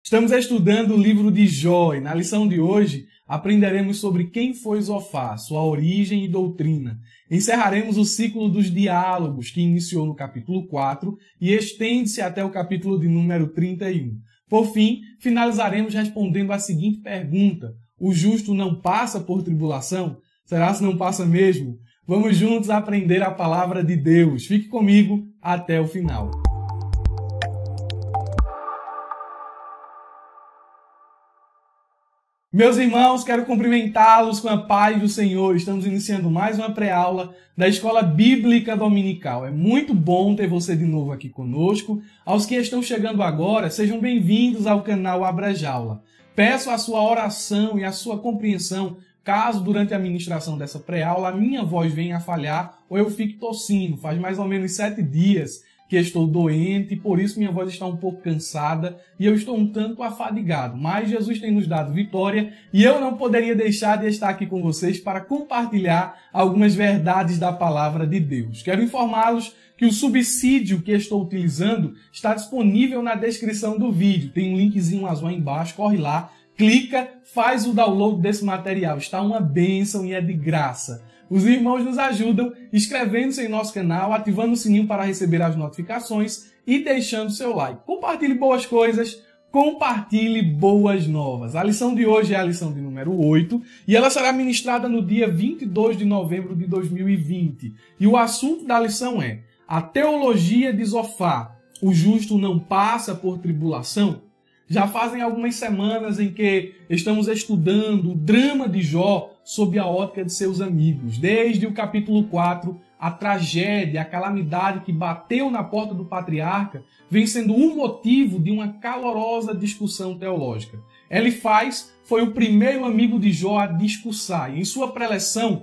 Estamos estudando o livro de Jó e na lição de hoje aprenderemos sobre quem foi Zofá, sua origem e doutrina. Encerraremos o ciclo dos diálogos que iniciou no capítulo 4 e estende-se até o capítulo de número 31. Por fim, finalizaremos respondendo a seguinte pergunta: o justo não passa por tribulação? Será se não passa mesmo? Vamos juntos aprender a palavra de Deus. Fique comigo até o final. Meus irmãos, quero cumprimentá-los com a paz do Senhor. Estamos iniciando mais uma pré-aula da Escola Bíblica Dominical. É muito bom ter você de novo aqui conosco. Aos que estão chegando agora, sejam bem-vindos ao canal Abrajaula. Peço a sua oração e a sua compreensão caso durante a ministração dessa pré-aula a minha voz venha a falhar ou eu fique tossindo. Faz mais ou menos 7 dias que estou doente, por isso minha voz está um pouco cansada e eu estou um tanto afadigado. Mas Jesus tem nos dado vitória e eu não poderia deixar de estar aqui com vocês para compartilhar algumas verdades da palavra de Deus. Quero informá-los que o subsídio que estou utilizando está disponível na descrição do vídeo. Tem um linkzinho azul aí embaixo, corre lá, clica, faz o download desse material. Está uma bênção e é de graça. Os irmãos nos ajudam inscrevendo-se em nosso canal, ativando o sininho para receber as notificações e deixando seu like. Compartilhe boas coisas, compartilhe boas novas. A lição de hoje é a lição de número 8 e ela será ministrada no dia 22 de novembro de 2020. E o assunto da lição é a teologia de Zofá. O justo não passa por tribulação? Já fazem algumas semanas em que estamos estudando o drama de Jó sob a ótica de seus amigos. Desde o capítulo 4, a tragédia, a calamidade que bateu na porta do patriarca vem sendo um motivo de uma calorosa discussão teológica. Elifaz foi o primeiro amigo de Jó a discursar. E em sua preleção,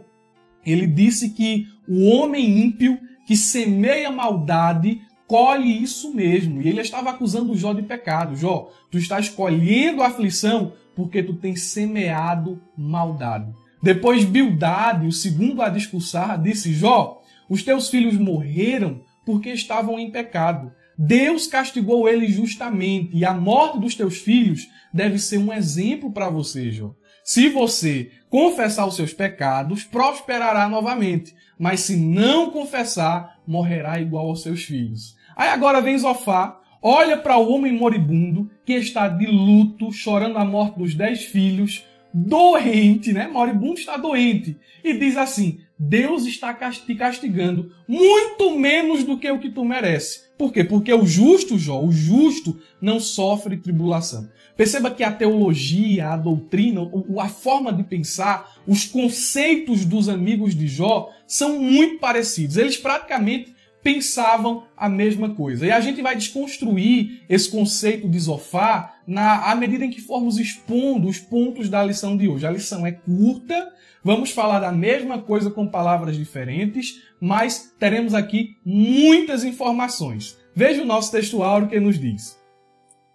ele disse que o homem ímpio que semeia maldade colhe isso mesmo. E ele estava acusando Jó de pecado. Jó, tu estás colhendo aflição porque tu tens semeado maldade. Depois Bildade, o segundo a discursar, disse: Jó, os teus filhos morreram porque estavam em pecado. Deus castigou eles justamente e a morte dos teus filhos deve ser um exemplo para você, Jó. Se você confessar os seus pecados, prosperará novamente. Mas se não confessar, morrerá igual aos seus filhos. Aí agora vem Zofá, olha para o homem moribundo que está de luto, chorando a morte dos 10 filhos, doente, né? Moribundo está doente. E diz assim: Deus está te castigando muito menos do que o que tu merece. Por quê? Porque o justo, Jó, o justo não sofre tribulação. Perceba que a teologia, a doutrina, a forma de pensar, os conceitos dos amigos de Jó são muito parecidos. Eles praticamente pensavam a mesma coisa. E a gente vai desconstruir esse conceito de Zofá à medida em que formos expondo os pontos da lição de hoje. A lição é curta, vamos falar da mesma coisa com palavras diferentes, mas teremos aqui muitas informações. Veja o nosso texto áureo que nos diz: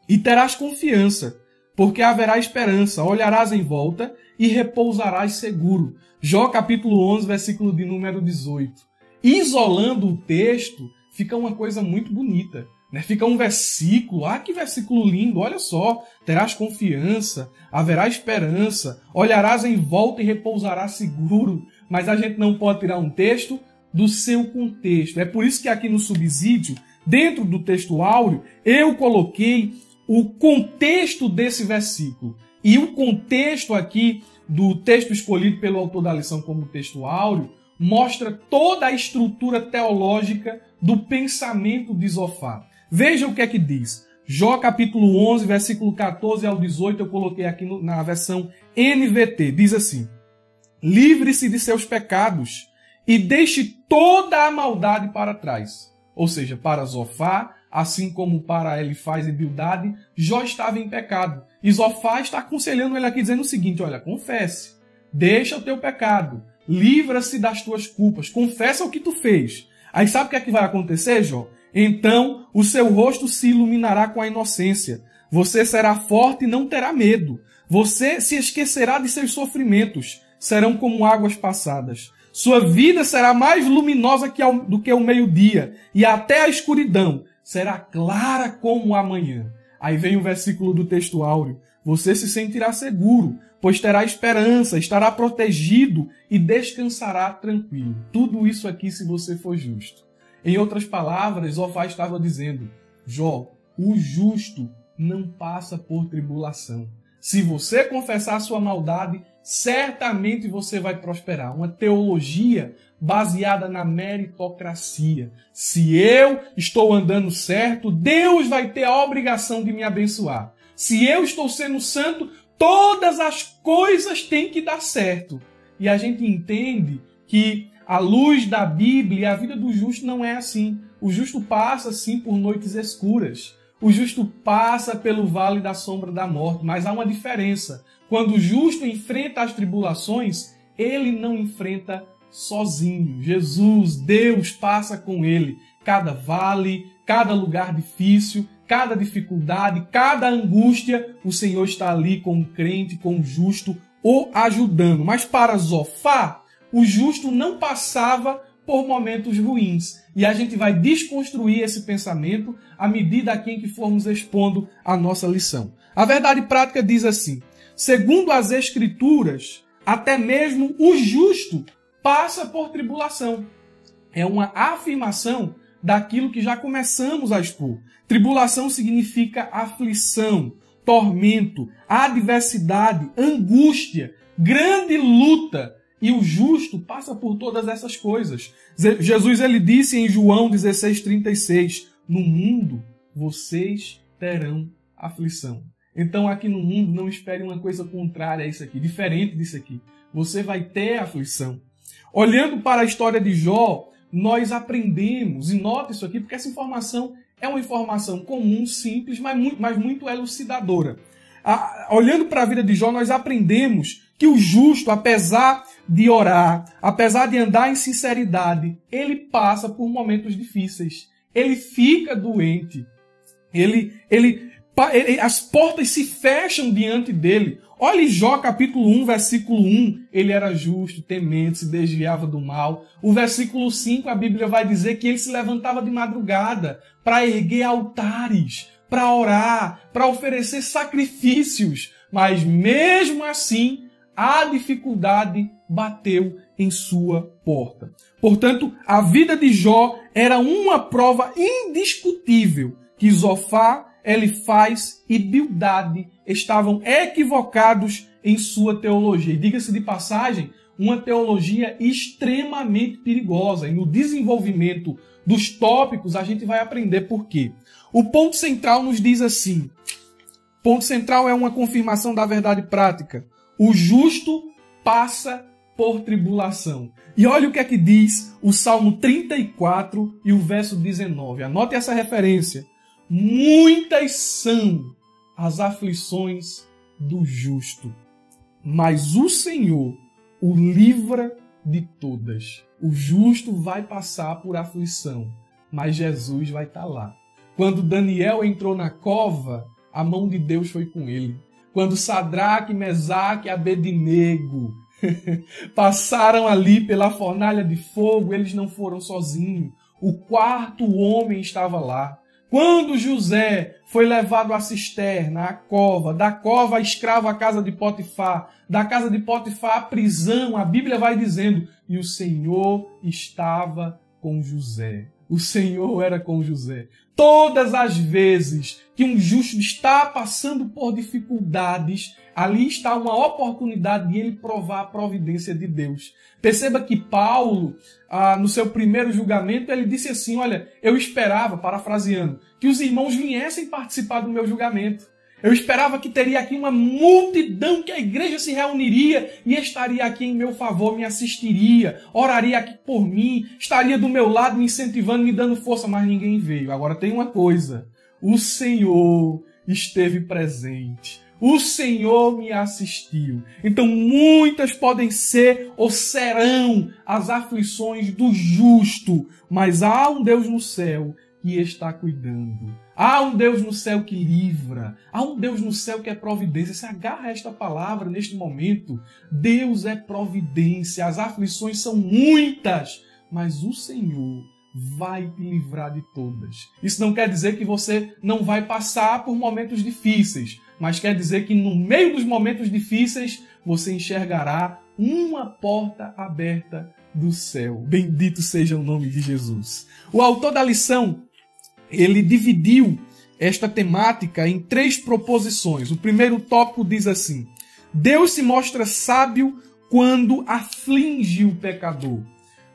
E terás confiança, porque haverá esperança, olharás em volta e repousarás seguro. Jó capítulo 11, versículo de número 18. Isolando o texto, fica uma coisa muito bonita, né? Fica um versículo, que versículo lindo, olha só: terás confiança, haverá esperança, olharás em volta e repousarás seguro. Mas a gente não pode tirar um texto do seu contexto. É por isso que aqui no subsídio, dentro do texto áureo, eu coloquei o contexto desse versículo. E o contexto aqui do texto escolhido pelo autor da lição como texto áureo mostra toda a estrutura teológica do pensamento de Zofá. Veja o que é que diz. Jó capítulo 11, versículo 14 ao 18, eu coloquei aqui na versão NVT. Diz assim: Livre-se de seus pecados e deixe toda a maldade para trás. Ou seja, para Zofá, assim como para Elifaz e Bildade, Jó estava em pecado. E Zofá está aconselhando ele aqui, dizendo o seguinte: olha, confesse, deixa o teu pecado, livra-se das tuas culpas, confessa o que tu fez. Aí sabe o que é que vai acontecer, Jó? Então o seu rosto se iluminará com a inocência. Você será forte e não terá medo. Você se esquecerá de seus sofrimentos, serão como águas passadas. Sua vida será mais luminosa do que o meio-dia, e até a escuridão será clara como a manhã. Aí vem o versículo do texto áureo. Você se sentirá seguro, pois terá esperança, estará protegido e descansará tranquilo. Tudo isso aqui se você for justo. Em outras palavras, Zofá estava dizendo: Jó, o justo não passa por tribulação. Se você confessar a sua maldade, certamente você vai prosperar. Uma teologia baseada na meritocracia. Se eu estou andando certo, Deus vai ter a obrigação de me abençoar. Se eu estou sendo santo, todas as coisas têm que dar certo. E a gente entende que, à luz da Bíblia, a vida do justo não é assim. O justo passa, sim, por noites escuras. O justo passa pelo vale da sombra da morte. Mas há uma diferença. Quando o justo enfrenta as tribulações, ele não enfrenta sozinho. Jesus, Deus, passa com ele. Cada vale, cada lugar difícil, cada dificuldade, cada angústia, o Senhor está ali com o crente, com o justo, o ajudando. Mas para Zofá, o justo não passava por momentos ruins. E a gente vai desconstruir esse pensamento à medida em que formos expondo a nossa lição. A verdade prática diz assim: segundo as Escrituras, até mesmo o justo passa por tribulação. É uma afirmação daquilo que já começamos a expor. Tribulação significa aflição, tormento, adversidade, angústia, grande luta. E o justo passa por todas essas coisas. Jesus ele disse em João 16,36, no mundo vocês terão aflição. Então aqui no mundo não espere uma coisa contrária a isso aqui, diferente disso aqui. Você vai ter aflição. Olhando para a história de Jó, nós aprendemos, e nota isso aqui, porque essa informação é uma informação comum, simples, mas muito elucidadora. Olhando para a vida de Jó, nós aprendemos que o justo, apesar de orar, apesar de andar em sinceridade, ele passa por momentos difíceis. Ele fica doente. As portas se fecham diante dele. Olhe Jó capítulo 1, versículo 1. Ele era justo, temente, se desviava do mal. O versículo 5, a Bíblia vai dizer que ele se levantava de madrugada para erguer altares, para orar, para oferecer sacrifícios. Mas mesmo assim, a dificuldade bateu em sua porta. Portanto, a vida de Jó era uma prova indiscutível que Zofá, Elifaz e Bildade estavam equivocados em sua teologia. E diga-se de passagem, uma teologia extremamente perigosa. E no desenvolvimento dos tópicos a gente vai aprender por quê. O ponto central nos diz assim. O ponto central é uma confirmação da verdade prática. O justo passa por tribulação. E olha o que é que diz o Salmo 34 e o verso 19. Anote essa referência. Muitas são as aflições do justo, mas o Senhor o livra de todas. O justo vai passar por aflição, mas Jesus vai estar lá. Quando Daniel entrou na cova, a mão de Deus foi com ele. Quando Sadraque, Mesaque e Abednego passaram ali pela fornalha de fogo, eles não foram sozinhos. O quarto homem estava lá. Quando José foi levado à cisterna, à cova, da cova a escravo à casa de Potifar, da casa de Potifar à prisão, a Bíblia vai dizendo, e o Senhor estava com José. O Senhor era com José. Todas as vezes que um justo está passando por dificuldades, ali está uma oportunidade de ele provar a providência de Deus. Perceba que Paulo, no seu primeiro julgamento, ele disse assim, olha, eu esperava, parafraseando, que os irmãos viessem participar do meu julgamento. Eu esperava que teria aqui uma multidão, que a igreja se reuniria e estaria aqui em meu favor, me assistiria, oraria aqui por mim, estaria do meu lado me incentivando, me dando força, mas ninguém veio. Agora tem uma coisa, o Senhor esteve presente. O Senhor me assistiu. Então muitas podem ser ou serão as aflições do justo, mas há um Deus no céu que está cuidando. Há um Deus no céu que livra. Há um Deus no céu que é providência. Se agarra a esta palavra neste momento. Deus é providência. As aflições são muitas, mas o Senhor vai te livrar de todas. Isso não quer dizer que você não vai passar por momentos difíceis, mas quer dizer que no meio dos momentos difíceis você enxergará uma porta aberta do céu. Bendito seja o nome de Jesus. O autor da lição, ele dividiu esta temática em 3 proposições. O primeiro tópico diz assim: Deus se mostra sábio quando aflige o pecador.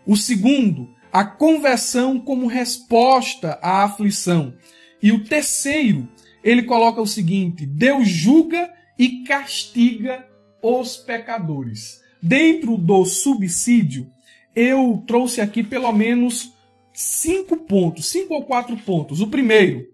O segundo, a conversão como resposta à aflição. E o terceiro, ele coloca o seguinte: Deus julga e castiga os pecadores. Dentro do subsídio, eu trouxe aqui pelo menos 5 ou 4 pontos. O primeiro,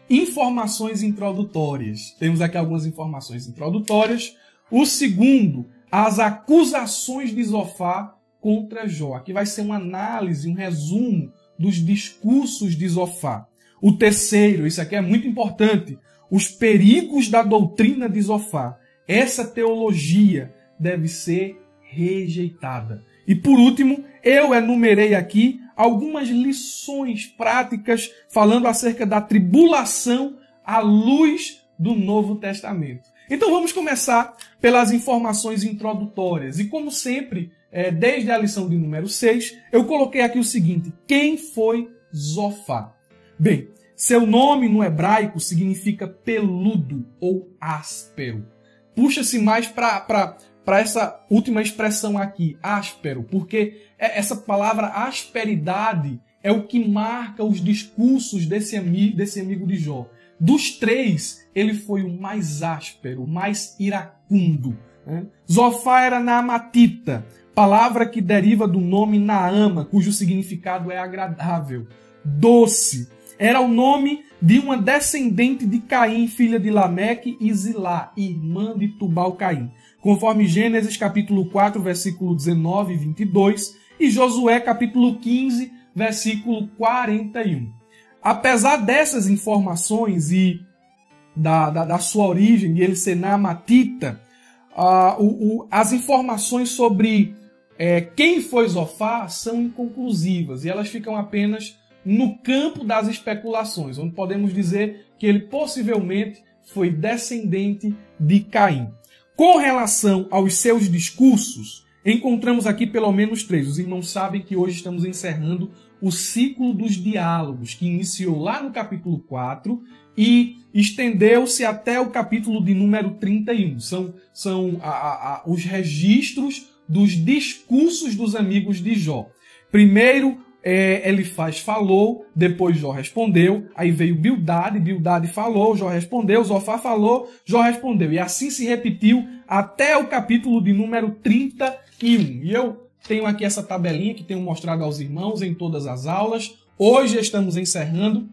informações introdutórias. Temos aqui algumas informações introdutórias. O segundo, as acusações de Zofar contra Jó. Aqui vai ser uma análise, um resumo dos discursos de Zofar. O terceiro, isso aqui é muito importante, os perigos da doutrina de Zofar. Essa teologia deve ser rejeitada. E por último, eu enumerei aqui algumas lições práticas falando acerca da tribulação à luz do Novo Testamento. Então vamos começar pelas informações introdutórias. E como sempre, desde a lição de número 6, eu coloquei aqui o seguinte: quem foi Zofar? Bem, seu nome no hebraico significa peludo ou áspero. Puxa-se mais para essa última expressão aqui, áspero, porque essa palavra asperidade é o que marca os discursos desse amigo de Jó. Dos 3, ele foi o mais áspero, o mais iracundo. Zofar era naamatita, palavra que deriva do nome Naama, cujo significado é agradável, doce. Era o nome de uma descendente de Caim, filha de Lameque, e Zilá, irmã de Tubal-Caim, conforme Gênesis capítulo 4, versículo 19 e 22, e Josué capítulo 15, versículo 41. Apesar dessas informações e da sua origem, de ele ser naamatita, as informações sobre quem foi Zofar são inconclusivas e elas ficam apenas no campo das especulações, onde podemos dizer que ele possivelmente foi descendente de Caim. Com relação aos seus discursos, encontramos aqui pelo menos 3. Os irmãos sabem que hoje estamos encerrando o ciclo dos diálogos, que iniciou lá no capítulo 4 e estendeu-se até o capítulo de número 31. São os registros dos discursos dos amigos de Jó. Primeiro, Elifaz falou, depois Jó respondeu, aí veio Bildade falou, Jó respondeu, Zofar falou, Jó respondeu. E assim se repetiu até o capítulo de número 31. E eu tenho aqui essa tabelinha que tenho mostrado aos irmãos em todas as aulas. Hoje estamos encerrando.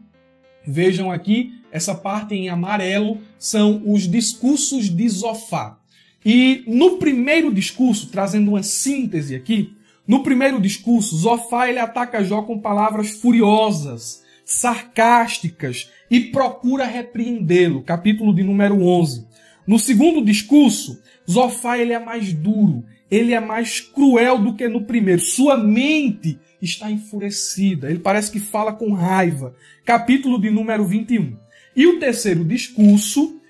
Vejam aqui, essa parte em amarelo são os discursos de Zofar. E no primeiro discurso, trazendo uma síntese aqui, no primeiro discurso, Zofar ele ataca Jó com palavras furiosas, sarcásticas e procura repreendê-lo. Capítulo de número 11. No segundo discurso, Zofar ele é mais duro, ele é mais cruel do que no primeiro. Sua mente está enfurecida, ele parece que fala com raiva. Capítulo de número 21. E o terceiro discurso,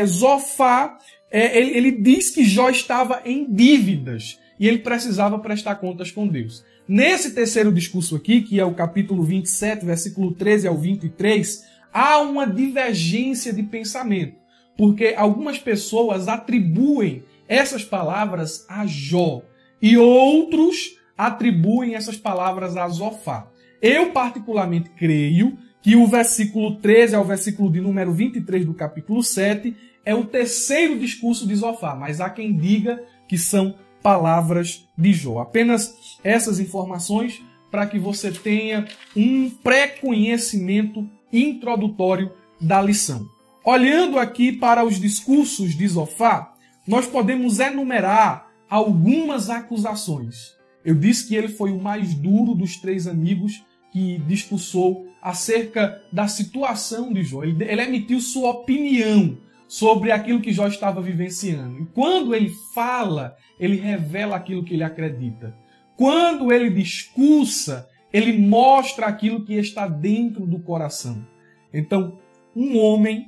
Zofar, ele diz que Jó estava em dívidas e ele precisava prestar contas com Deus. Nesse terceiro discurso aqui, que é o capítulo 27, versículo 13 ao 23, há uma divergência de pensamento, porque algumas pessoas atribuem essas palavras a Jó e outros atribuem essas palavras a Zofar. Eu particularmente creio que o versículo 13 ao versículo de número 23 do capítulo 7 é o terceiro discurso de Zofar, mas há quem diga que são palavras de Jó. Apenas essas informações para que você tenha um pré-conhecimento introdutório da lição. Olhando aqui para os discursos de Zofar, nós podemos enumerar algumas acusações. Eu disse que ele foi o mais duro dos 3 amigos que discursou acerca da situação de Jó. Ele emitiu sua opinião sobre aquilo que Jó estava vivenciando. E quando ele fala, ele revela aquilo que ele acredita. Quando ele discursa, ele mostra aquilo que está dentro do coração. Então, um homem,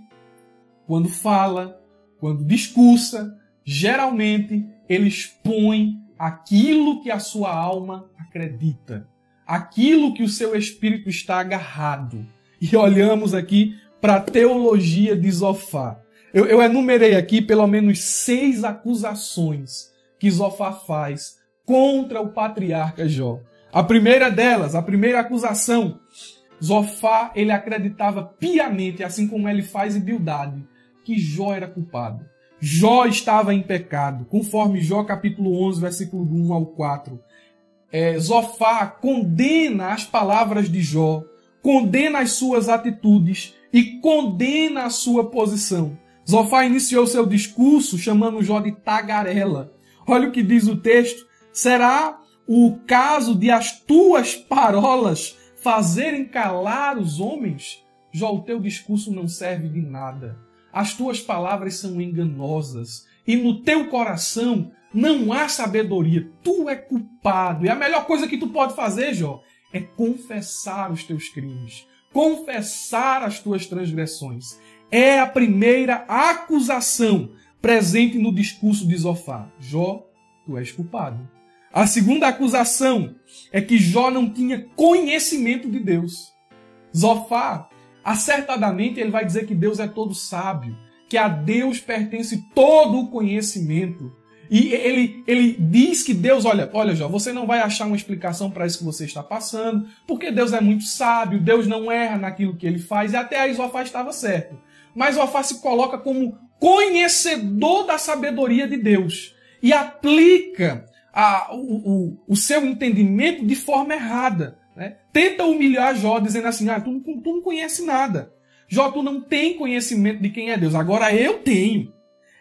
quando fala, quando discursa, geralmente ele expõe aquilo que a sua alma acredita, aquilo que o seu espírito está agarrado. E olhamos aqui para a teologia de Zofá. Eu enumerei aqui pelo menos 6 acusações que Zofá faz contra o patriarca Jó. A primeira delas, a primeira acusação, Zofá, ele acreditava piamente, assim como ele faz em Bildade, que Jó era culpado. Jó estava em pecado, conforme Jó capítulo 11, versículo 1 ao 4. Zofá condena as palavras de Jó, condena as suas atitudes e condena a sua posição. Zofá iniciou seu discurso chamando Jó de tagarela. Olha o que diz o texto. Será o caso de as tuas parolas fazerem calar os homens? Jó, o teu discurso não serve de nada. As tuas palavras são enganosas e no teu coração não há sabedoria. Tu é culpado. E a melhor coisa que tu pode fazer, Jó, é confessar os teus crimes, confessar as tuas transgressões. É a primeira acusação presente no discurso de Zofá. Jó, tu és culpado. A segunda acusação é que Jó não tinha conhecimento de Deus. Zofá, acertadamente, ele vai dizer que Deus é todo sábio, que a Deus pertence todo o conhecimento. E ele diz que Deus, olha Jó, você não vai achar uma explicação para isso que você está passando, porque Deus é muito sábio, Deus não erra naquilo que ele faz, e até aí Zofá estava certo. Mas Zofá se coloca como conhecedor da sabedoria de Deus e aplica o seu entendimento de forma errada. Né? Tenta humilhar Jó, dizendo assim, tu não conhece nada. Jó, tu não tem conhecimento de quem é Deus. Agora eu tenho.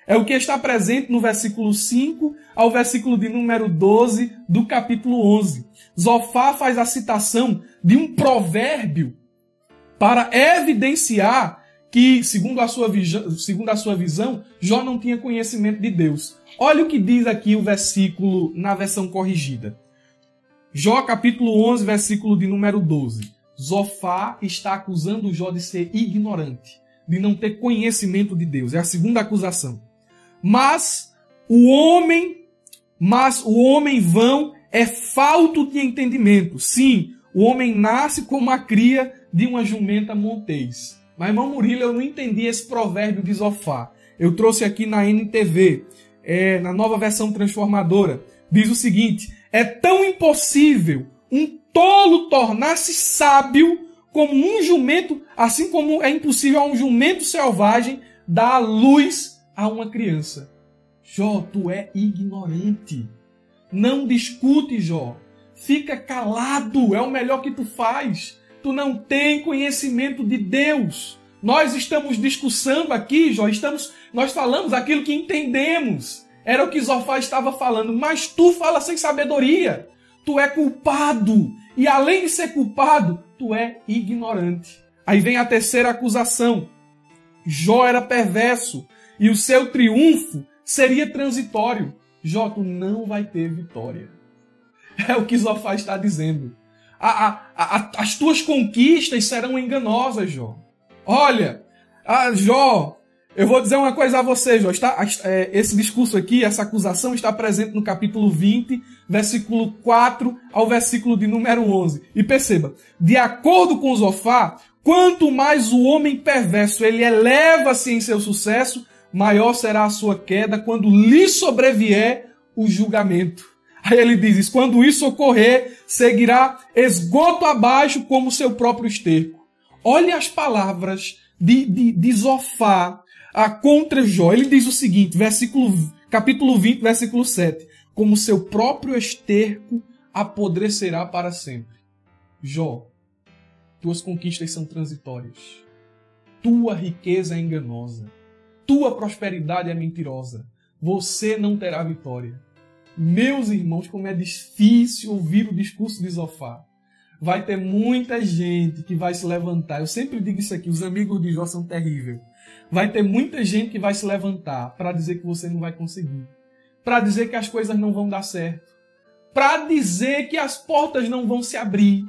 É o que está presente no versículo 5 ao versículo de número 12 do capítulo 11. Zofá faz a citação de um provérbio para evidenciar que, segundo a sua visão, Jó não tinha conhecimento de Deus. Olha o que diz aqui o versículo na versão corrigida. Jó capítulo 11, versículo de número 12. Zofá está acusando Jó de ser ignorante, de não ter conhecimento de Deus. É a segunda acusação. Mas o homem vão é falto de entendimento. Sim, o homem nasce como a cria de uma jumenta montês. Mas, irmão Murilo, eu não entendi esse provérbio de Zofá. Eu trouxe aqui na NTV, na nova versão transformadora. Diz o seguinte: é tão impossível um tolo tornar-se sábio como um jumento, assim como é impossível a um jumento selvagem dar luz a uma criança. Jó, tu é ignorante. Não discute, Jó. Fica calado, é o melhor que tu faz. Tu não tem conhecimento de Deus. Nós estamos discussando aqui, Jó, nós falamos aquilo que entendemos. Era o que Zofá estava falando, mas tu fala sem sabedoria. Tu é culpado. E além de ser culpado, tu é ignorante. Aí vem a terceira acusação. Jó era perverso e o seu triunfo seria transitório. Jó, tu não vai ter vitória. É o que Zofá está dizendo. As tuas conquistas serão enganosas, Jó. Olha, Jó, eu vou dizer uma coisa a você, Jó. Esse discurso aqui, essa acusação está presente no capítulo 20, versículo 4 ao versículo de número 11. E perceba, de acordo com Zofá, quanto mais o homem perverso ele eleva-se em seu sucesso, maior será a sua queda quando lhe sobrevier o julgamento. Aí ele diz isso, quando isso ocorrer, seguirá esgoto abaixo como seu próprio esterco. Olhe as palavras de Zofá contra Jó. Ele diz o seguinte, capítulo 20, versículo 7. Como seu próprio esterco apodrecerá para sempre. Jó, tuas conquistas são transitórias. Tua riqueza é enganosa. Tua prosperidade é mentirosa. Você não terá vitória. Meus irmãos, como é difícil ouvir o discurso de Zofá. Vai ter muita gente que vai se levantar. Eu sempre digo isso aqui, os amigos de Jó são terríveis. Vai ter muita gente que vai se levantar para dizer que você não vai conseguir. Para dizer que as coisas não vão dar certo. Para dizer que as portas não vão se abrir.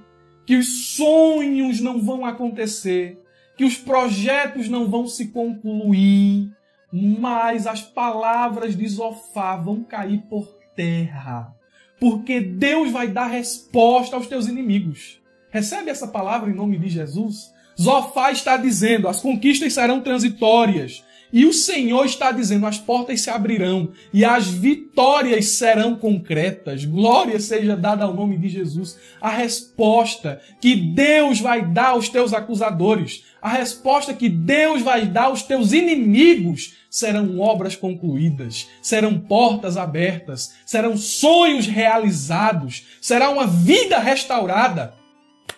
que os sonhos não vão acontecer, que os projetos não vão se concluir, mas as palavras de Zofá vão cair por terra, porque Deus vai dar resposta aos teus inimigos. Recebe essa palavra em nome de Jesus? Zofá está dizendo, as conquistas serão transitórias, e o Senhor está dizendo, as portas se abrirão e as vitórias serão concretas. Glória seja dada ao nome de Jesus. A resposta que Deus vai dar aos teus acusadores, a resposta que Deus vai dar aos teus inimigos, serão obras concluídas, serão portas abertas, serão sonhos realizados, será uma vida restaurada.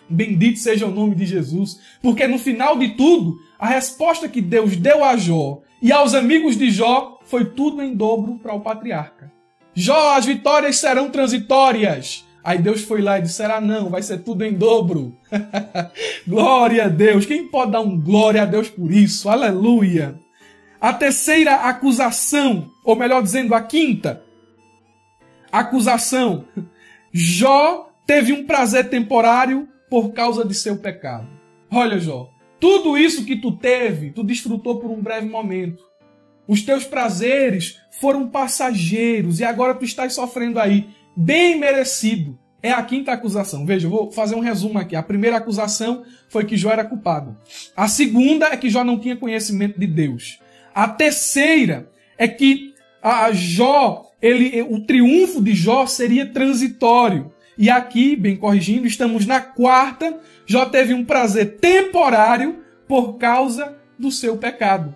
Bendito seja o nome de Jesus, porque no final de tudo, a resposta que Deus deu a Jó e aos amigos de Jó foi tudo em dobro para o patriarca. Jó, as vitórias serão transitórias. Aí Deus foi lá e disse, será não, vai ser tudo em dobro. Glória a Deus. Quem pode dar um glória a Deus por isso? Aleluia. A terceira acusação, ou melhor dizendo, a quinta acusação. Jó teve um prazer temporário por causa de seu pecado. Olha, Jó, tudo isso que tu teve, tu desfrutou por um breve momento. Os teus prazeres foram passageiros e agora tu estás sofrendo aí, bem merecido. É a quinta acusação. Veja, eu vou fazer um resumo aqui. A primeira acusação foi que Jó era culpado. A segunda é que Jó não tinha conhecimento de Deus. A terceira é que o triunfo de Jó seria transitório. E aqui, bem corrigindo, estamos na quarta. Jó teve um prazer temporário por causa do seu pecado.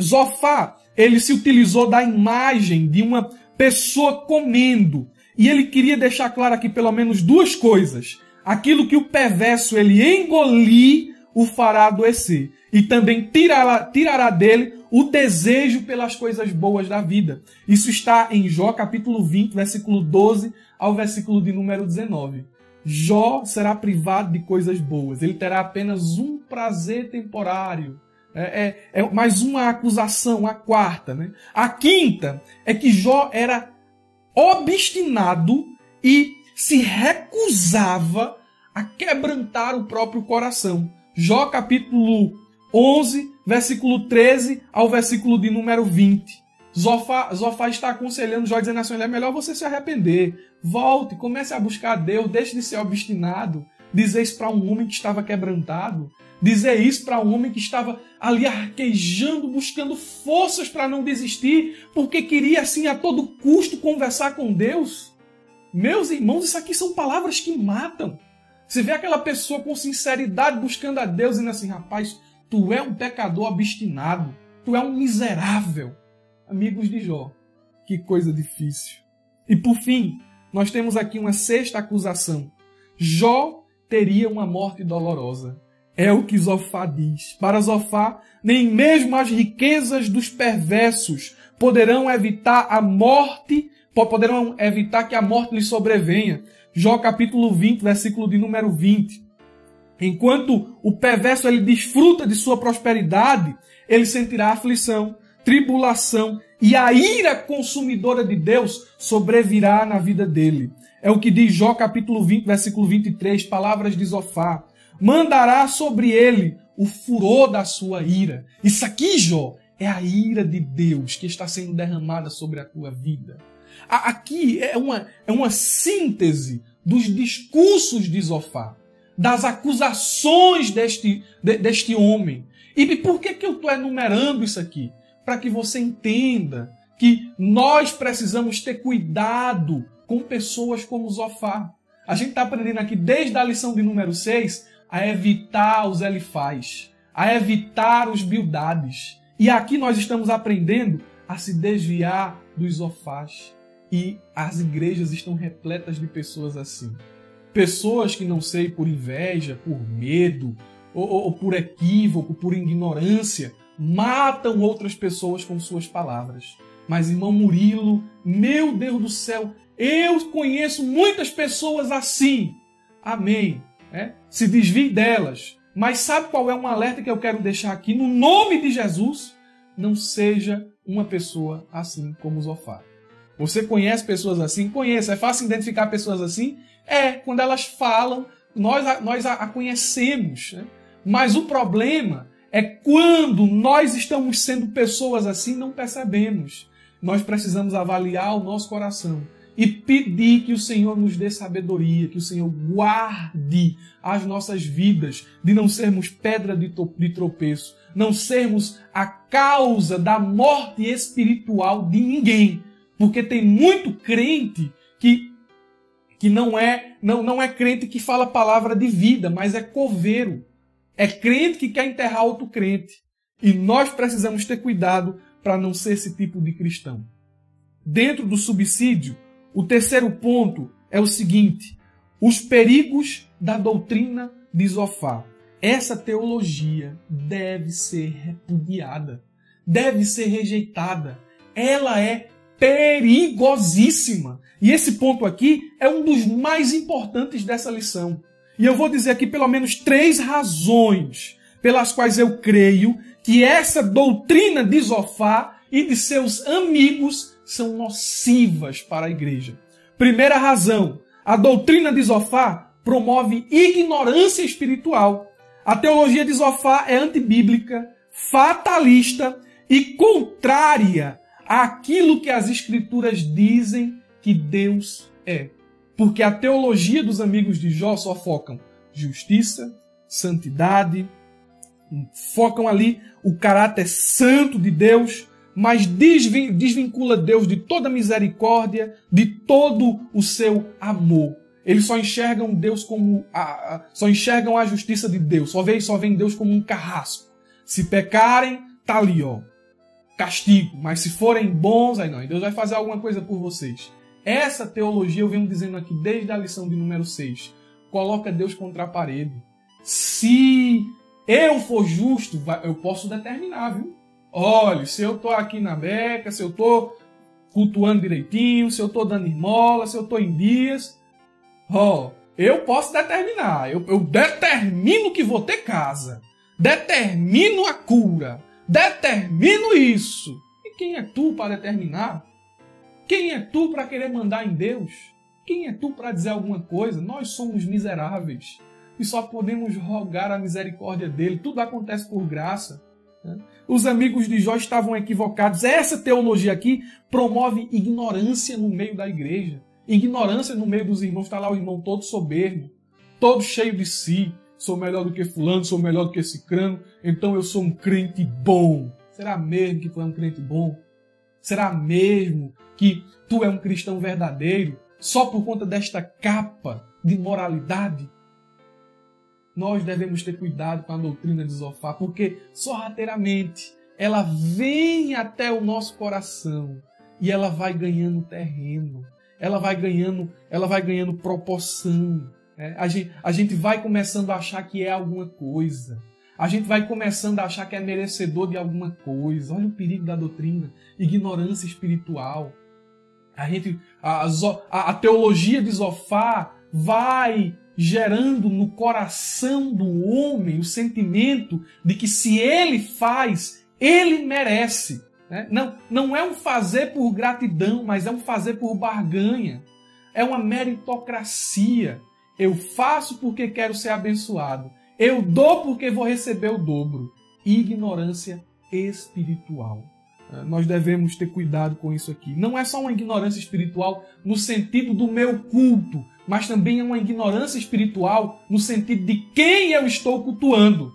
Zofá, ele se utilizou da imagem de uma pessoa comendo. E ele queria deixar claro aqui pelo menos duas coisas. Aquilo que o perverso ele engolir, o fará adoecer. E também tirará dele o desejo pelas coisas boas da vida. Isso está em Jó capítulo 20, versículo 12 ao versículo de número 19. Jó será privado de coisas boas. Ele terá apenas um prazer temporário. É mais uma acusação, a quarta. Né? A quinta é que Jó era obstinado e se recusava a quebrantar o próprio coração. Jó capítulo 11, versículo 13 ao versículo de número 20. Zofá está aconselhando Jó, dizendo assim, é melhor você se arrepender. Volte, comece a buscar a Deus, deixe de ser obstinado. Dizer isso para um homem que estava quebrantado. Dizer isso para um homem que estava ali arquejando, buscando forças para não desistir, porque queria assim a todo custo conversar com Deus. Meus irmãos, isso aqui são palavras que matam. Você vê aquela pessoa com sinceridade buscando a Deus, dizendo assim, rapaz, tu é um pecador obstinado, tu é um miserável. Amigos de Jó, que coisa difícil. E por fim, nós temos aqui uma sexta acusação. Jó teria uma morte dolorosa. É o que Zofá diz. Para Zofá, nem mesmo as riquezas dos perversos poderão evitar a morte, poderão evitar que a morte lhe sobrevenha. Jó capítulo 20, versículo de número 20. Enquanto o perverso ele desfruta de sua prosperidade, ele sentirá aflição, tribulação e a ira consumidora de Deus sobrevirá na vida dele. É o que diz Jó capítulo 20, versículo 23, palavras de Zofá. Mandará sobre ele o furor da sua ira. Isso aqui, Jó, é a ira de Deus que está sendo derramada sobre a tua vida. Aqui é uma síntese dos discursos de Zofá, das acusações deste homem. E por que eu estou enumerando isso aqui? Para que você entenda que nós precisamos ter cuidado com pessoas como Zofá. A gente está aprendendo aqui desde a lição de número 6 a evitar os Elifaz, a evitar os Bildades. E aqui nós estamos aprendendo a se desviar dos Zofás. E as igrejas estão repletas de pessoas assim. Pessoas que, não sei, por inveja, por medo, ou por equívoco, por ignorância, matam outras pessoas com suas palavras. Mas, irmão Murilo, meu Deus do céu, eu conheço muitas pessoas assim. Amém. Se desvie delas. Mas sabe qual é um alerta que eu quero deixar aqui? No nome de Jesus, não seja uma pessoa assim como Zofá. Você conhece pessoas assim? Conheço. É fácil identificar pessoas assim? Quando elas falam, nós a conhecemos, né? Mas o problema é quando nós estamos sendo pessoas assim, não percebemos. Nós precisamos avaliar o nosso coração e pedir que o Senhor nos dê sabedoria, que o Senhor guarde as nossas vidas de não sermos pedra de tropeço, não sermos a causa da morte espiritual de ninguém. Porque tem muito crente que não é crente que fala palavra de vida, mas é coveiro. É crente que quer enterrar outro crente. E nós precisamos ter cuidado para não ser esse tipo de cristão. Dentro do subsídio, o terceiro ponto é o seguinte: os perigos da doutrina de Zofar. Essa teologia deve ser repudiada, deve ser rejeitada. Ela é perigosíssima. E esse ponto aqui é um dos mais importantes dessa lição. E eu vou dizer aqui pelo menos 3 razões pelas quais eu creio que essa doutrina de Zofar e de seus amigos são nocivas para a igreja. Primeira razão, a doutrina de Zofar promove ignorância espiritual. A teologia de Zofar é antibíblica, fatalista e contrária àquilo que as Escrituras dizem que Deus é. Porque a teologia dos amigos de Jó só focam justiça, santidade, focam ali o caráter santo de Deus, mas desvincula Deus de toda misericórdia, de todo o seu amor. Eles só enxergam Deus como só enxergam a justiça de Deus, só veem Deus como um carrasco. Se pecarem, tá ali, ó, castigo. Mas se forem bons, aí não, Deus vai fazer alguma coisa por vocês. Essa teologia, eu venho dizendo aqui desde a lição de número 6, coloca Deus contra a parede. Se eu for justo, eu posso determinar, viu? Olha, se eu estou aqui na Beca, se eu estou cultuando direitinho, se eu estou dando esmola, se eu estou em dias, eu posso determinar. Eu determino que vou ter casa. Determino a cura. Determino isso. E quem é tu para determinar? Quem é tu para querer mandar em Deus? Quem é tu para dizer alguma coisa? Nós somos miseráveis e só podemos rogar a misericórdia dele. Tudo acontece por graça. Os amigos de Jó estavam equivocados. Essa teologia aqui promove ignorância no meio da igreja. Ignorância no meio dos irmãos. Está lá o irmão todo soberbo, todo cheio de si. Sou melhor do que fulano, sou melhor do que cicrano, então eu sou um crente bom. Será mesmo que tu é um crente bom? Será mesmo que tu é um cristão verdadeiro só por conta desta capa de moralidade? Nós devemos ter cuidado com a doutrina de Zofar, porque sorrateiramente ela vem até o nosso coração e ela vai ganhando terreno, ela vai ganhando proporção. A gente vai começando a achar que é alguma coisa. A gente vai começando a achar que é merecedor de alguma coisa. Olha o perigo da doutrina. Ignorância espiritual. A teologia de Zofar vai gerando no coração do homem o sentimento de que se ele faz, ele merece. Não é um fazer por gratidão, mas é um fazer por barganha. É uma meritocracia. Eu faço porque quero ser abençoado. Eu dou porque vou receber o dobro. Ignorância espiritual. Nós devemos ter cuidado com isso aqui. Não é só uma ignorância espiritual no sentido do meu culto, mas também é uma ignorância espiritual no sentido de quem eu estou cultuando.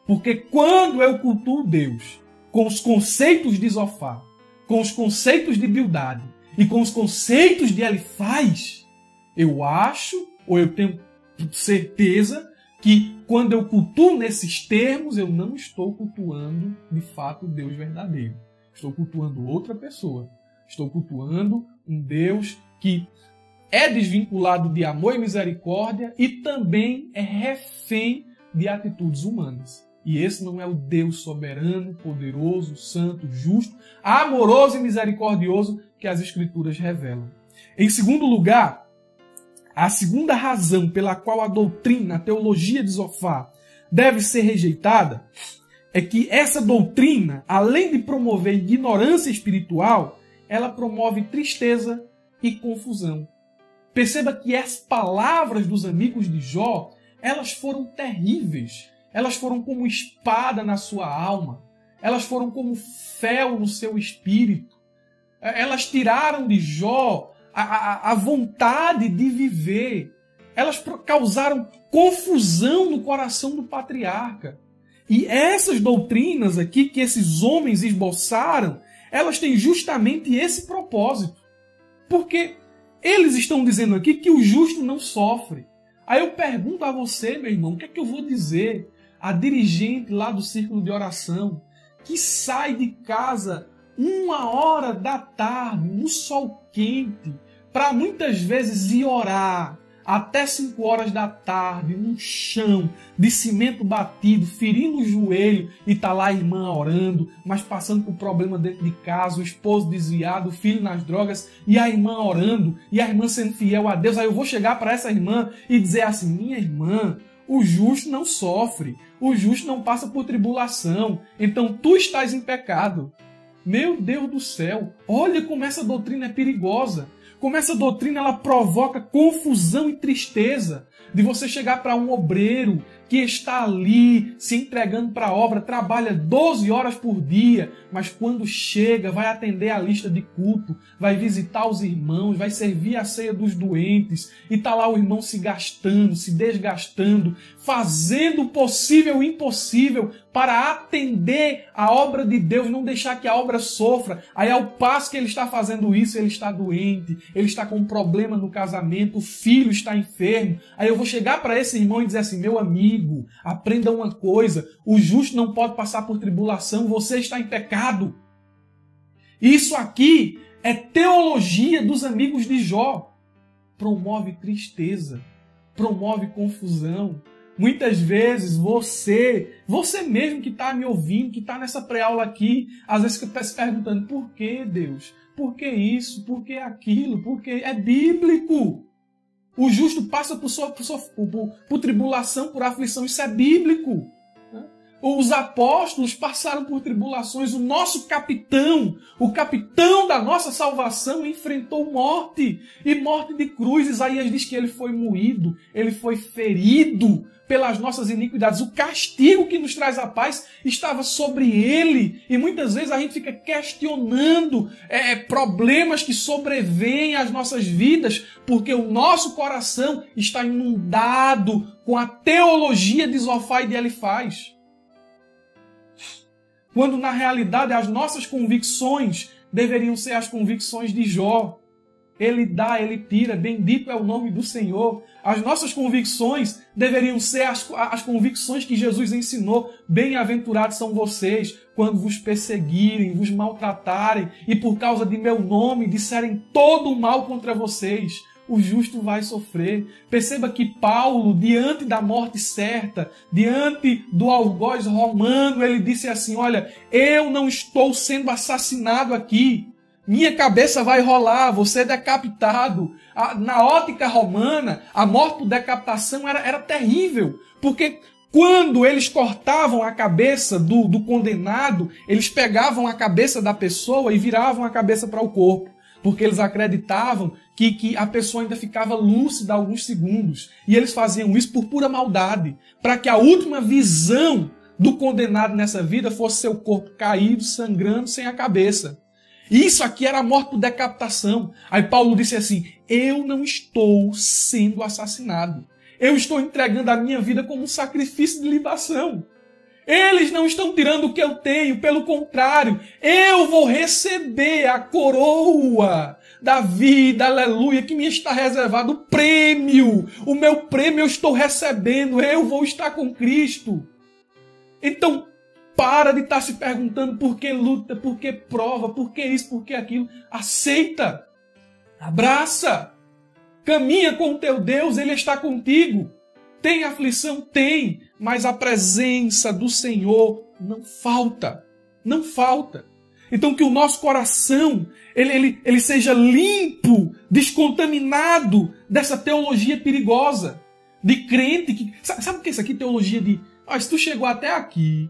Porque quando eu cultuo Deus com os conceitos de Zofar, com os conceitos de Bildade e com os conceitos de Elifaz, eu acho, ou eu tenho certeza, que quando eu cultuo nesses termos, eu não estou cultuando, de fato, o Deus verdadeiro. Estou cultuando outra pessoa. Estou cultuando um Deus que é desvinculado de amor e misericórdia e também é refém de atitudes humanas. E esse não é o Deus soberano, poderoso, santo, justo, amoroso e misericordioso que as Escrituras revelam. Em segundo lugar, a segunda razão pela qual a doutrina, a teologia de Zofar deve ser rejeitada é que essa doutrina, além de promover ignorância espiritual, ela promove tristeza e confusão. Perceba que as palavras dos amigos de Jó elas foram terríveis. Elas foram como espada na sua alma. Elas foram como fel no seu espírito. Elas tiraram de Jó a vontade de viver. Elas causaram confusão no coração do patriarca. E essas doutrinas aqui que esses homens esboçaram, elas têm justamente esse propósito. Porque eles estão dizendo aqui que o justo não sofre. Aí eu pergunto a você, meu irmão, o que é que eu vou dizer à dirigente lá do círculo de oração, que sai de casa 1h da tarde, no sol quente, para muitas vezes ir orar até 5h da tarde, num chão de cimento batido, ferindo o joelho, e tá lá a irmã orando, mas passando por problema dentro de casa, o esposo desviado, o filho nas drogas, e a irmã orando, e a irmã sendo fiel a Deus. Aí eu vou chegar para essa irmã e dizer assim: minha irmã, o justo não sofre, o justo não passa por tribulação, então tu estás em pecado. Meu Deus do céu, olha como essa doutrina é perigosa. Como essa doutrina ela provoca confusão e tristeza de você chegar para um obreiro que está ali se entregando para a obra, trabalha 12 horas por dia, mas quando chega vai atender a lista de culto, vai visitar os irmãos, vai servir a ceia dos doentes, e está lá o irmão se gastando, se desgastando, fazendo o possível e o impossível para atender a obra de Deus, não deixar que a obra sofra. Aí ao passo que ele está fazendo isso, ele está doente, ele está com um problema no casamento, o filho está enfermo. Aí eu vou chegar para esse irmão e dizer assim: meu amigo, aprenda uma coisa, o justo não pode passar por tribulação, você está em pecado. Isso aqui é teologia dos amigos de Jó. Promove tristeza, promove confusão. Muitas vezes você mesmo que está me ouvindo, que está nessa pré-aula aqui, às vezes está se perguntando: por que Deus? Por que isso? Por que aquilo? Porque é bíblico. O justo passa por tribulação, por aflição. Isso é bíblico. Os apóstolos passaram por tribulações. O nosso capitão, o capitão da nossa salvação, enfrentou morte. E morte de cruz. Isaías diz que ele foi moído, ele foi ferido pelas nossas iniquidades. O castigo que nos traz a paz estava sobre ele. E muitas vezes a gente fica questionando problemas que sobrevêm às nossas vidas, porque o nosso coração está inundado com a teologia de Zofar e de Elifaz. Quando na realidade as nossas convicções deveriam ser as convicções de Jó. Ele dá, ele tira, bendito é o nome do Senhor. As nossas convicções deveriam ser as convicções que Jesus ensinou. Bem-aventurados são vocês quando vos perseguirem, vos maltratarem e por causa de meu nome disserem todo o mal contra vocês. O justo vai sofrer. Perceba que Paulo, diante da morte certa, diante do algoz romano, ele disse assim: olha, eu não estou sendo assassinado aqui. Minha cabeça vai rolar, você é decapitado. Na ótica romana, a morte por decapitação era terrível, porque quando eles cortavam a cabeça do condenado, eles pegavam a cabeça da pessoa e viravam a cabeça para o corpo, porque eles acreditavam que a pessoa ainda ficava lúcida alguns segundos. E eles faziam isso por pura maldade, para que a última visão do condenado nessa vida fosse seu corpo caído, sangrando, sem a cabeça. Isso aqui era a morte por decapitação. Aí Paulo disse assim: eu não estou sendo assassinado. Eu estou entregando a minha vida como um sacrifício de libação. Eles não estão tirando o que eu tenho, pelo contrário, eu vou receber a coroa da vida, aleluia, que me está reservado, o prêmio. O meu prêmio eu estou recebendo, eu vou estar com Cristo. Então, para de estar se perguntando por que luta, por que prova, por que isso, por que aquilo. Aceita, abraça, caminha com o teu Deus, Ele está contigo. Tem aflição? Tem, mas a presença do Senhor não falta, não falta. Então que o nosso coração, ele seja limpo, descontaminado dessa teologia perigosa, de crente que... Sabe o que é isso aqui? Teologia de... se tu chegou até aqui...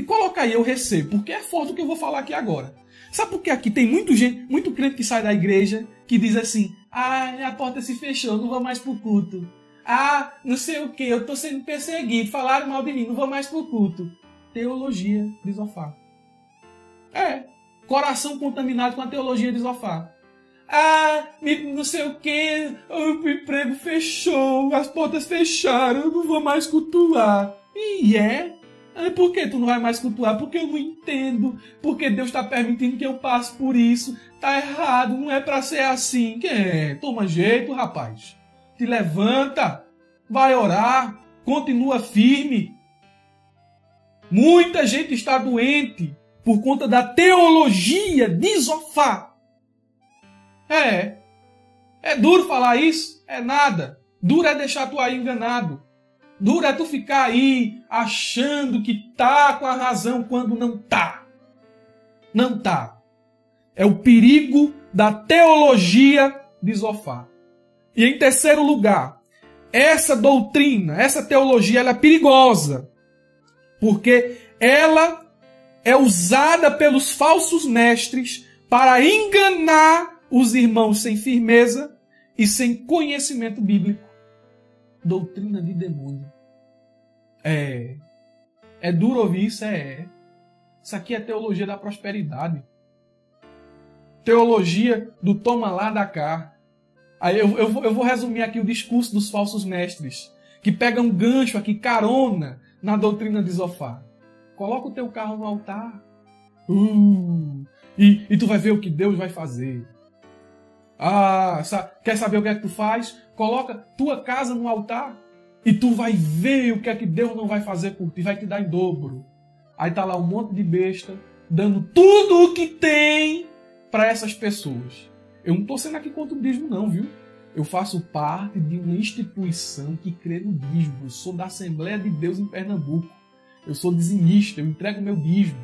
Coloca aí, eu recebo, porque é forte o que eu vou falar aqui agora. Sabe por que aqui tem muito crente que sai da igreja, que diz assim: a porta se fechou, não vou mais pro culto. Ah, não sei o que, eu estou sendo perseguido, falaram mal de mim, não vou mais pro culto. Teologia de Zofar. Coração contaminado com a teologia de Zofar. Ah, não sei o que, o emprego fechou, as portas fecharam, eu não vou mais cultuar. Por que tu não vai mais cultuar? Porque eu não entendo, porque Deus está permitindo que eu passe por isso. Tá errado, não é para ser assim. Toma jeito, rapaz. Te levanta, vai orar, continua firme. Muita gente está doente por conta da teologia de Zofar. É duro falar isso? É nada. Duro é deixar tu aí enganado. Duro é tu ficar aí achando que tá com a razão quando não tá. Não tá. É o perigo da teologia de Zofar. E em terceiro lugar, essa doutrina, essa teologia, ela é perigosa. Porque ela é usada pelos falsos mestres para enganar os irmãos sem firmeza e sem conhecimento bíblico. Doutrina de demônio. É duro ouvir isso? Isso aqui é teologia da prosperidade. Teologia do toma lá, dá cá. Aí eu vou resumir aqui o discurso dos falsos mestres, que pegam gancho aqui, carona, na doutrina de Zofar. Coloca o teu carro no altar. E tu vai ver o que Deus vai fazer. Quer saber o que é que tu faz? Coloca tua casa no altar e tu vai ver o que é que Deus não vai fazer por ti, vai te dar em dobro. Aí tá lá um monte de besta dando tudo o que tem para essas pessoas. Eu não estou sendo aqui contra o dízimo não, viu? Eu faço parte de uma instituição que crê no dízimo. Eu sou da Assembleia de Deus em Pernambuco. Eu sou dizimista, eu entrego o meu dízimo.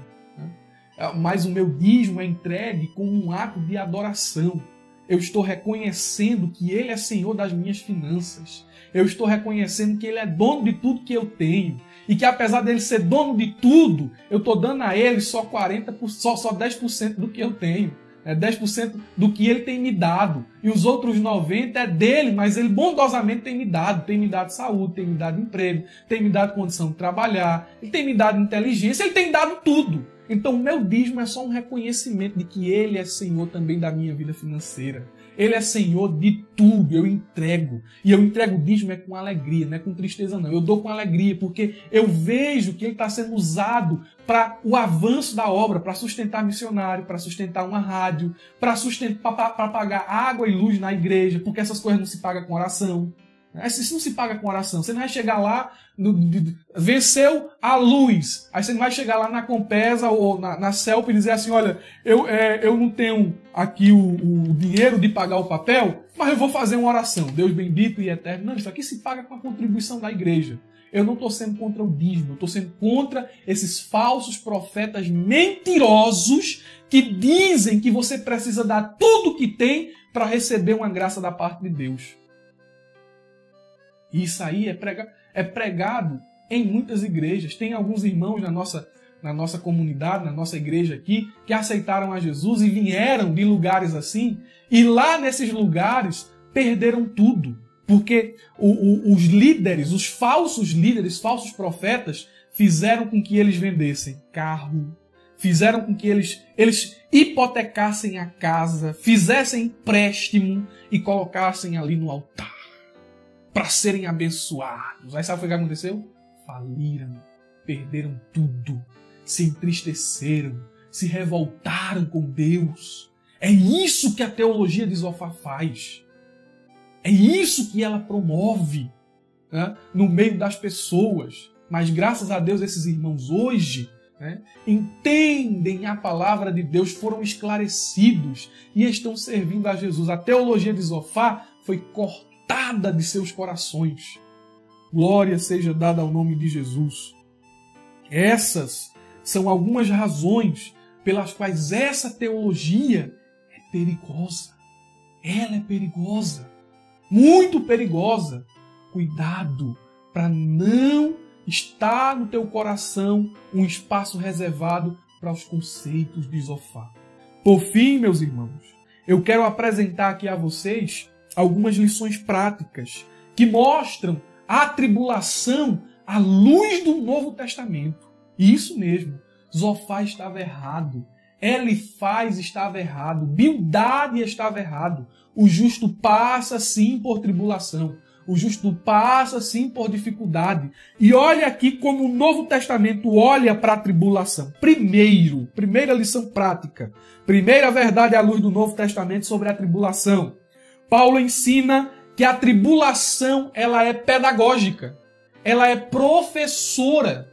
Mas o meu dízimo é entregue como um ato de adoração. Eu estou reconhecendo que Ele é Senhor das minhas finanças. Eu estou reconhecendo que Ele é dono de tudo que eu tenho. E que apesar dele ser dono de tudo, eu estou dando a Ele só 10% do que eu tenho. 10% do que Ele tem me dado. E os outros 90% é dele, mas Ele bondosamente tem me dado. Tem me dado saúde, tem me dado emprego, tem me dado condição de trabalhar, Ele tem me dado inteligência, Ele tem dado tudo. Então o meu dízimo é só um reconhecimento de que Ele é Senhor também da minha vida financeira. Ele é Senhor de tudo, eu entrego. E eu entrego o dízimo com alegria, não é com tristeza não. Eu dou com alegria porque eu vejo que ele está sendo usado para o avanço da obra, para sustentar missionário, para sustentar uma rádio, para pagar água e luz na igreja, porque essas coisas não se pagam com oração. Isso não se paga com oração. Você não vai chegar lá, venceu a luz. Aí você não vai chegar lá na Compesa ou na Celp e dizer assim, olha, eu não tenho aqui o dinheiro de pagar o papel, mas eu vou fazer uma oração. Deus bendito e eterno. Não, isso aqui se paga com a contribuição da igreja. Eu não estou sendo contra o dízimo, eu estou sendo contra esses falsos profetas mentirosos que dizem que você precisa dar tudo o que tem para receber uma graça da parte de Deus. E isso aí é pregado em muitas igrejas. Tem alguns irmãos na nossa comunidade, na nossa igreja aqui, que aceitaram a Jesus e vieram de lugares assim. E lá nesses lugares perderam tudo. Porque os líderes, os falsos líderes, falsos profetas, fizeram com que eles vendessem carro, fizeram com que eles hipotecassem a casa, fizessem empréstimo e colocassem ali no altar para serem abençoados. Aí sabe o que aconteceu? Faliram, perderam tudo, se entristeceram, se revoltaram com Deus. É isso que a teologia de Zofar faz. É isso que ela promove, né, no meio das pessoas. Mas graças a Deus esses irmãos hoje, né, entendem a palavra de Deus, foram esclarecidos e estão servindo a Jesus. A teologia de Zofar foi cortada de seus corações. Glória seja dada ao nome de Jesus. Essas são algumas razões pelas quais essa teologia é perigosa. Ela é perigosa, muito perigosa. Cuidado para não estar no teu coração um espaço reservado para os conceitos de Zofar. Por fim, meus irmãos, eu quero apresentar aqui a vocês algumas lições práticas que mostram a tribulação à luz do Novo Testamento. Isso mesmo, Zofar estava errado, Elifaz estava errado, Bildade estava errado. O justo passa sim por tribulação, o justo passa sim por dificuldade. E olha aqui como o Novo Testamento olha para a tribulação. Primeira lição prática, primeira verdade à luz do Novo Testamento sobre a tribulação. Paulo ensina que a tribulação ela é pedagógica, ela é professora.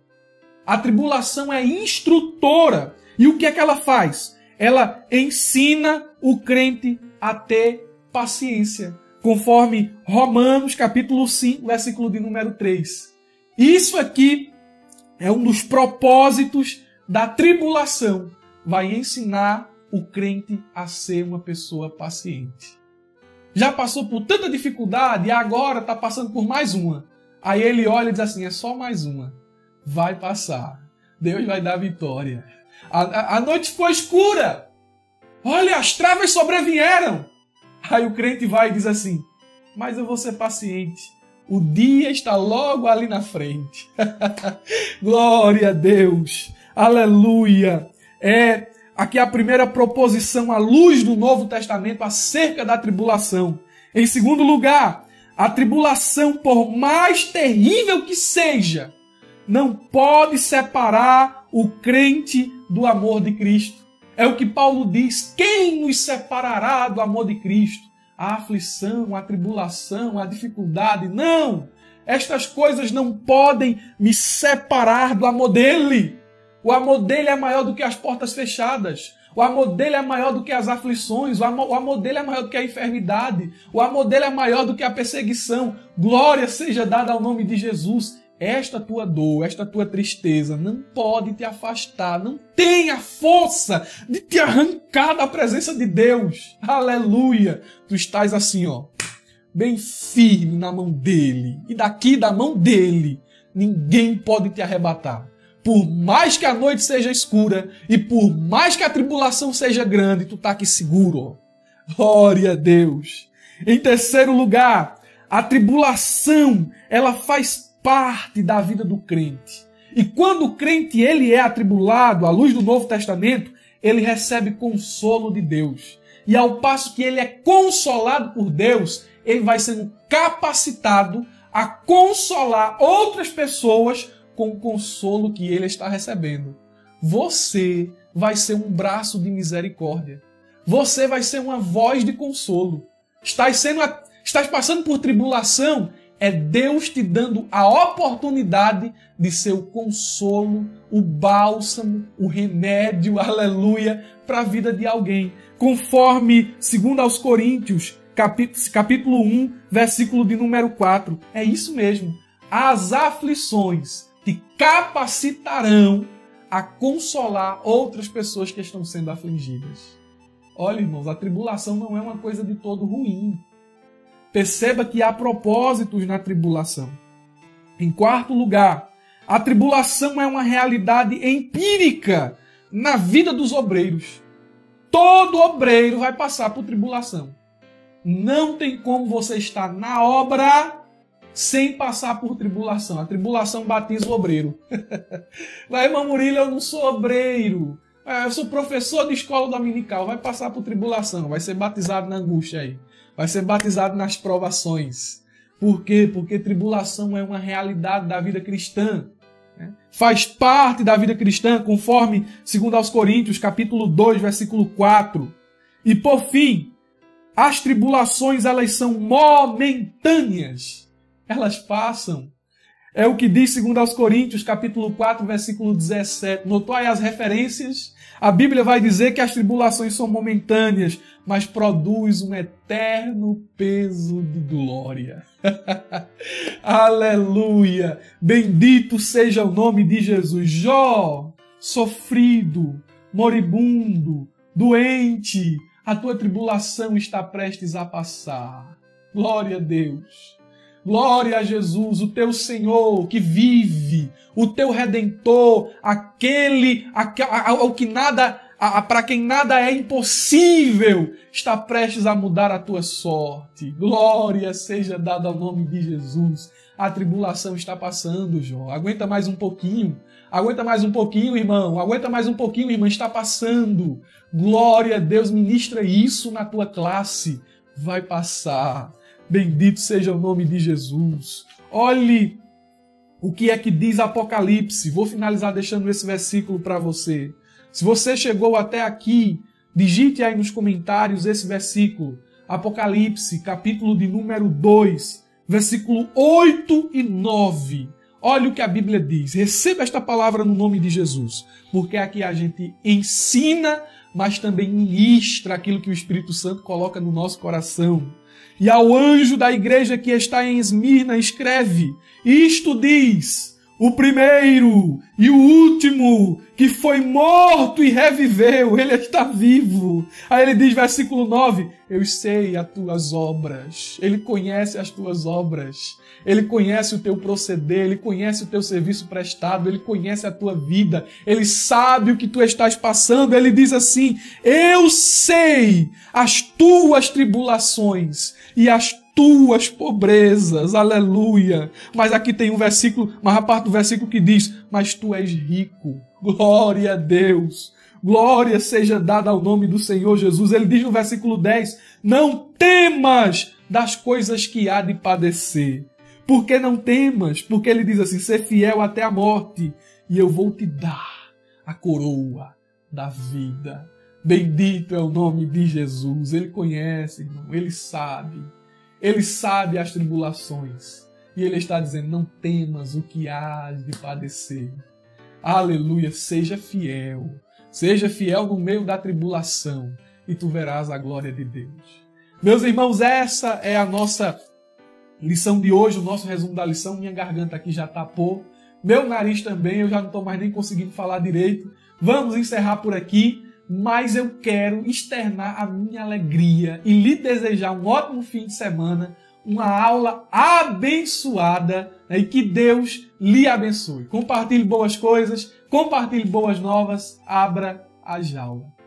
A tribulação é instrutora. E o que é que ela faz? Ela ensina o crente a ter paciência, conforme Romanos capítulo 5, versículo de número 3. Isso aqui é um dos propósitos da tribulação. Vai ensinar o crente a ser uma pessoa paciente. Já passou por tanta dificuldade e agora está passando por mais uma. Aí ele olha e diz assim, é só mais uma. Vai passar. Deus vai dar vitória. A noite foi escura. Olha, as trevas sobrevieram. Aí o crente vai e diz assim, mas eu vou ser paciente. O dia está logo ali na frente. Glória a Deus. Aleluia. Aqui a primeira proposição à luz do Novo Testamento acerca da tribulação. Em segundo lugar, a tribulação, por mais terrível que seja, não pode separar o crente do amor de Cristo. É o que Paulo diz, quem nos separará do amor de Cristo? A aflição, a tribulação, a dificuldade? Não! Estas coisas não podem me separar do amor dele. O amor dele é maior do que as portas fechadas. O amor dele é maior do que as aflições. O amor dele é maior do que a enfermidade. O amor dele é maior do que a perseguição. Glória seja dada ao nome de Jesus. Esta tua dor, esta tua tristeza não pode te afastar, não tem a força de te arrancar da presença de Deus. Aleluia! Tu estás assim, bem firme na mão dele. E daqui da mão dele, ninguém pode te arrebatar. Por mais que a noite seja escura e por mais que a tribulação seja grande, tu está aqui seguro. Glória a Deus! Em terceiro lugar, a tribulação, ela faz parte da vida do crente. E quando o crente ele é atribulado, à luz do Novo Testamento, ele recebe consolo de Deus. E ao passo que ele é consolado por Deus, ele vai sendo capacitado a consolar outras pessoas com o consolo que ele está recebendo. Você vai ser um braço de misericórdia. Você vai ser uma voz de consolo. Estás passando por tribulação, é Deus te dando a oportunidade de ser o consolo, o bálsamo, o remédio, aleluia, para a vida de alguém. Conforme 2 aos Coríntios, capítulo 1, versículo de número 4. É isso mesmo. As aflições te capacitarão a consolar outras pessoas que estão sendo afligidas. Olha, irmãos, a tribulação não é uma coisa de todo ruim. Perceba que há propósitos na tribulação. Em quarto lugar, a tribulação é uma realidade empírica na vida dos obreiros. Todo obreiro vai passar por tribulação. Não tem como você estar na obra sem passar por tribulação. A tribulação batiza o obreiro. Mas, irmão Murilo, eu não sou obreiro. Eu sou professor de escola dominical. Vai passar por tribulação. Vai ser batizado na angústia aí. Vai ser batizado nas provações. Por quê? Porque tribulação é uma realidade da vida cristã. Faz parte da vida cristã, conforme 2 aos Coríntios, capítulo 2, versículo 4. E por fim, as tribulações, elas são momentâneas. Elas passam. É o que diz 2 aos Coríntios, capítulo 4, versículo 17. Notou aí as referências? A Bíblia vai dizer que as tribulações são momentâneas, mas produz um eterno peso de glória. Aleluia! Bendito seja o nome de Jesus. Jó, sofrido, moribundo, doente, a tua tribulação está prestes a passar. Glória a Deus. Glória a Jesus, o teu Senhor que vive, o teu Redentor, aquele ao que nada para quem nada é impossível, está prestes a mudar a tua sorte. Glória seja dada ao nome de Jesus. A tribulação está passando, Jó. Aguenta mais um pouquinho. Aguenta mais um pouquinho, irmão. Aguenta mais um pouquinho, irmã. Está passando. Glória a Deus. Ministra isso na tua classe. Vai passar. Bendito seja o nome de Jesus. Olhe o que é que diz Apocalipse. Vou finalizar deixando esse versículo para você. Se você chegou até aqui, digite aí nos comentários esse versículo. Apocalipse, capítulo de número 2, versículo 8 e 9. Olha o que a Bíblia diz. Receba esta palavra no nome de Jesus. Porque aqui a gente ensina, mas também ministra aquilo que o Espírito Santo coloca no nosso coração. E ao anjo da igreja que está em Esmirna, escreve: isto diz o primeiro e o último, que foi morto e reviveu, ele está vivo. Aí ele diz, versículo 9, eu sei as tuas obras. Ele conhece as tuas obras. Ele conhece o teu proceder, ele conhece o teu serviço prestado, ele conhece a tua vida, ele sabe o que tu estás passando. Ele diz assim, eu sei as tuas tribulações e as tuas pobrezas, aleluia. Mas aqui tem um versículo, mas a parte do versículo que diz, mas tu és rico, glória a Deus, glória seja dada ao nome do Senhor Jesus. Ele diz no versículo 10, não temas das coisas que há de padecer. Por que não temas? Porque ele diz assim, ser fiel até a morte, e eu vou te dar a coroa da vida. Bendito é o nome de Jesus. Ele conhece, irmão, ele sabe. Ele sabe as tribulações. E ele está dizendo, não temas o que há de padecer. Aleluia, seja fiel. Seja fiel no meio da tribulação e tu verás a glória de Deus. Meus irmãos, essa é a nossa lição de hoje, o nosso resumo da lição. Minha garganta aqui já tapou. Meu nariz também, eu já não estou mais nem conseguindo falar direito. Vamos encerrar por aqui. Mas eu quero externar a minha alegria e lhe desejar um ótimo fim de semana, uma aula abençoada, né? E que Deus lhe abençoe. Compartilhe boas coisas, compartilhe boas novas, abra a jaula.